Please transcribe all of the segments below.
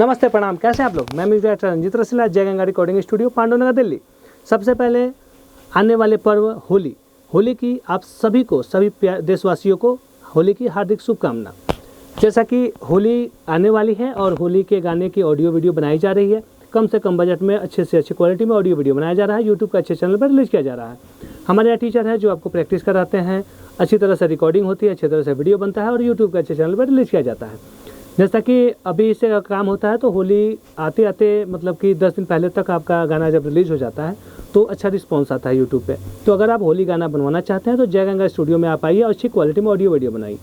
नमस्ते प्रणाम, कैसे हैं आप लोग। मैं म्यूजिक डायरेक्टर रंजीत रसीला, जय गंगा रिकॉर्डिंग स्टूडियो, पांडुनगर, दिल्ली। सबसे पहले आने वाले पर्व होली की आप सभी को, सभी देशवासियों को होली की हार्दिक शुभकामना। जैसा कि होली आने वाली है और होली के गाने की ऑडियो वीडियो बनाई जा रही है, कम से कम बजट में अच्छे से अच्छी क्वालिटी में ऑडियो वीडियो बनाया जा रहा है, यूट्यूब के अच्छे चैनल पर रिलीज किया जा रहा है। हमारे यहाँ टीचर है जो आपको प्रैक्टिस कराते हैं, अच्छी तरह से रिकॉर्डिंग होती है, अच्छी तरह से वीडियो बनता है और यूट्यूब के अच्छे चैनल पर रिलीज किया जाता है। जैसा कि अभी इससे काम होता है तो होली आते आते मतलब कि 10 दिन पहले तक आपका गाना जब रिलीज़ हो जाता है तो अच्छा रिस्पॉन्स आता है यूट्यूब पे। तो अगर आप होली गाना बनवाना चाहते हैं तो जय गंगा स्टूडियो में आप आइए और अच्छी क्वालिटी में ऑडियो वीडियो बनाइए।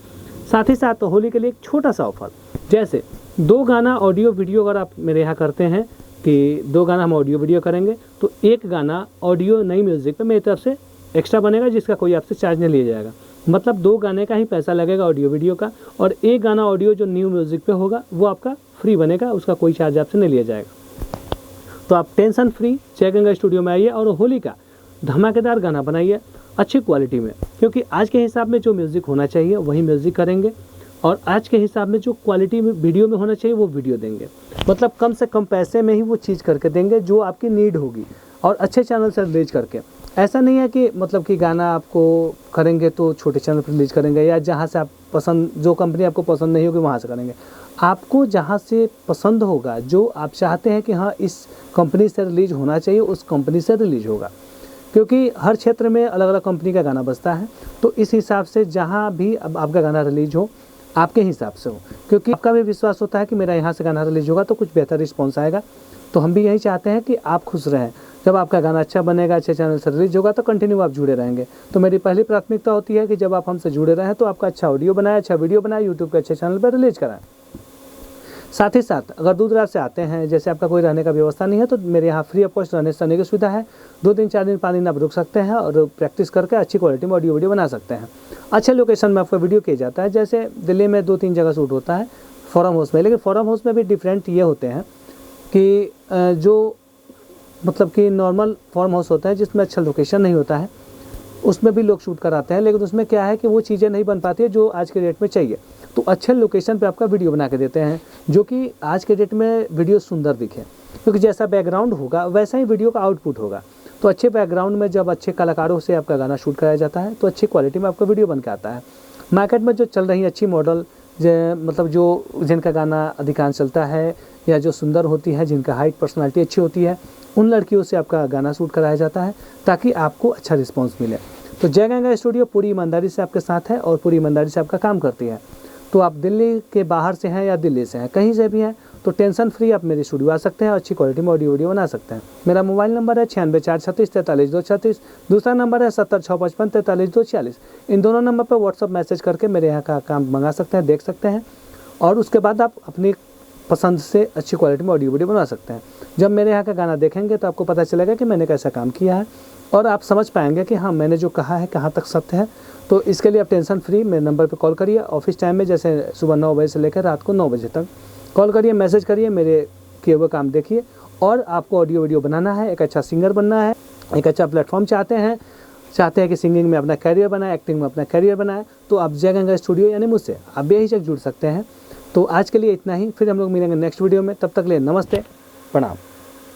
साथ ही साथ होली के लिए एक छोटा सा ऑफर, जैसे 2 गाना ऑडियो वीडियो अगर आप मेरे यहाँ करते हैं कि 2 गाना हम ऑडियो वीडियो करेंगे तो 1 गाना ऑडियो नई म्यूज़िक पे मेरी तरफ से एक्स्ट्रा बनेगा, जिसका कोई आपसे चार्ज नहीं लिया जाएगा। मतलब 2 गाने का ही पैसा लगेगा ऑडियो वीडियो का, और 1 गाना ऑडियो जो न्यू म्यूज़िक पे होगा वो आपका फ्री बनेगा, उसका कोई चार्ज आपसे नहीं लिया जाएगा। तो आप टेंशन फ्री जय गंगा स्टूडियो में आइए और होली का धमाकेदार गाना बनाइए अच्छी क्वालिटी में, क्योंकि आज के हिसाब में जो म्यूज़िक होना चाहिए वही म्यूज़िक करेंगे और आज के हिसाब में जो क्वालिटी में वीडियो में होना चाहिए वो वीडियो देंगे। मतलब कम से कम पैसे में ही वो चीज़ करके देंगे जो आपकी नीड होगी, और अच्छे चैनल से रिलीज करके। ऐसा नहीं है कि मतलब कि गाना आपको करेंगे तो छोटे चैनल पर रिलीज करेंगे, या जहाँ से आप पसंद, जो कंपनी आपको पसंद नहीं होगी वहाँ से करेंगे। आपको जहाँ से पसंद होगा, जो आप चाहते हैं कि हाँ इस कंपनी से रिलीज होना चाहिए, उस कंपनी से रिलीज होगा। क्योंकि हर क्षेत्र में अलग अलग कंपनी का गाना बजता है, तो इस हिसाब से जहाँ भी अब आपका गाना रिलीज हो आपके हिसाब से हो, क्योंकि आपका भी विश्वास होता है कि मेरा यहाँ से गाना रिलीज होगा तो कुछ बेहतर रिस्पॉन्स आएगा। तो हम भी यही चाहते हैं कि आप खुश रहें। जब आपका गाना अच्छा बनेगा, अच्छे चैनल से रिलीज होगा तो कंटिन्यू आप जुड़े रहेंगे। तो मेरी पहली प्राथमिकता होती है कि जब आप हमसे जुड़े रहें तो आपका अच्छा ऑडियो बनाए, अच्छा वीडियो बनाए, यूट्यूब के अच्छे चैनल पर रिलीज कराएं। साथ ही साथ अगर दूर दराज से आते हैं, जैसे आपका कोई रहने का व्यवस्था नहीं है, तो मेरे यहाँ फ्री ऑफ कॉस्ट रहने सहने की सुविधा है। 2 दिन 4 दिन 5 दिन आप रुक सकते हैं और प्रैक्टिस करके अच्छी क्वालिटी में ऑडियो वीडियो बना सकते हैं। अच्छे लोकेशन में आपका वीडियो किया जाता है। जैसे दिल्ली में 2-3 जगह शूट होता है फॉरम हाउस में, लेकिन फॉरम हाउस में भी डिफरेंट ये होते हैं कि जो मतलब कि नॉर्मल फार्म हाउस होता है जिसमें अच्छा लोकेशन नहीं होता है, उसमें भी लोग शूट कराते हैं, लेकिन उसमें क्या है कि वो चीज़ें नहीं बन पाती है जो आज के डेट में चाहिए। तो अच्छे लोकेशन पे आपका वीडियो बना के देते हैं, जो कि आज के डेट में वीडियो सुंदर दिखे, क्योंकि जैसा बैकग्राउंड होगा वैसा ही वीडियो का आउटपुट होगा। तो अच्छे बैकग्राउंड में जब अच्छे कलाकारों से आपका गाना शूट कराया जाता है तो अच्छी क्वालिटी में आपका वीडियो बन के आता है। मार्केट में जो चल रही अच्छी मॉडल, मतलब जो जिनका गाना अधिकांश चलता है या जो सुंदर होती है, जिनका हाइट पर्सनालिटी अच्छी होती है, उन लड़कियों से आपका गाना शूट कराया जाता है ताकि आपको अच्छा रिस्पांस मिले। तो जय गंगा स्टूडियो पूरी ईमानदारी से आपके साथ है और पूरी ईमानदारी से आपका काम करती है। तो आप दिल्ली के बाहर से हैं या दिल्ली से हैं, कहीं से भी हैं, तो टेंशन फ्री आप मेरे स्टूडियो आ सकते हैं और अच्छी क्वालिटी में ऑडियो वीडियो बना सकते हैं। मेरा मोबाइल नंबर है 9646343236, दूसरा नंबर है 70655434246। इन दोनों नंबर पर व्हाट्सअप मैसेज करके मेरे यहाँ का काम मंगा सकते हैं, देख सकते हैं, और उसके बाद आप अपनी पसंद से अच्छी क्वालिटी में ऑडियो वीडियो बना सकते हैं। जब मेरे यहाँ का गाना देखेंगे तो आपको पता चलेगा कि मैंने कैसा काम किया है, और आप समझ पाएंगे कि हाँ मैंने जो कहा है कहाँ तक सत्य है। तो इसके लिए आप टेंशन फ्री मेरे नंबर पे कॉल करिए। ऑफिस टाइम में जैसे सुबह 9 बजे से लेकर रात को 9 बजे तक कॉल करिए, मैसेज करिए, मेरे किए हुए काम देखिए। और आपको ऑडियो वीडियो बनाना है, एक अच्छा सिंगर बनना है, एक अच्छा प्लेटफॉर्म चाहते हैं कि सिंगिंग में अपना कैरियर बनाए, एक्टिंग में अपना कैरियर बनाए, तो आप जय गंगा स्टूडियो यानी मुझसे आप बेहिचक जुड़ सकते हैं। तो आज के लिए इतना ही, फिर हम लोग मिलेंगे नेक्स्ट वीडियो में। तब तक ले नमस्ते, प्रणाम।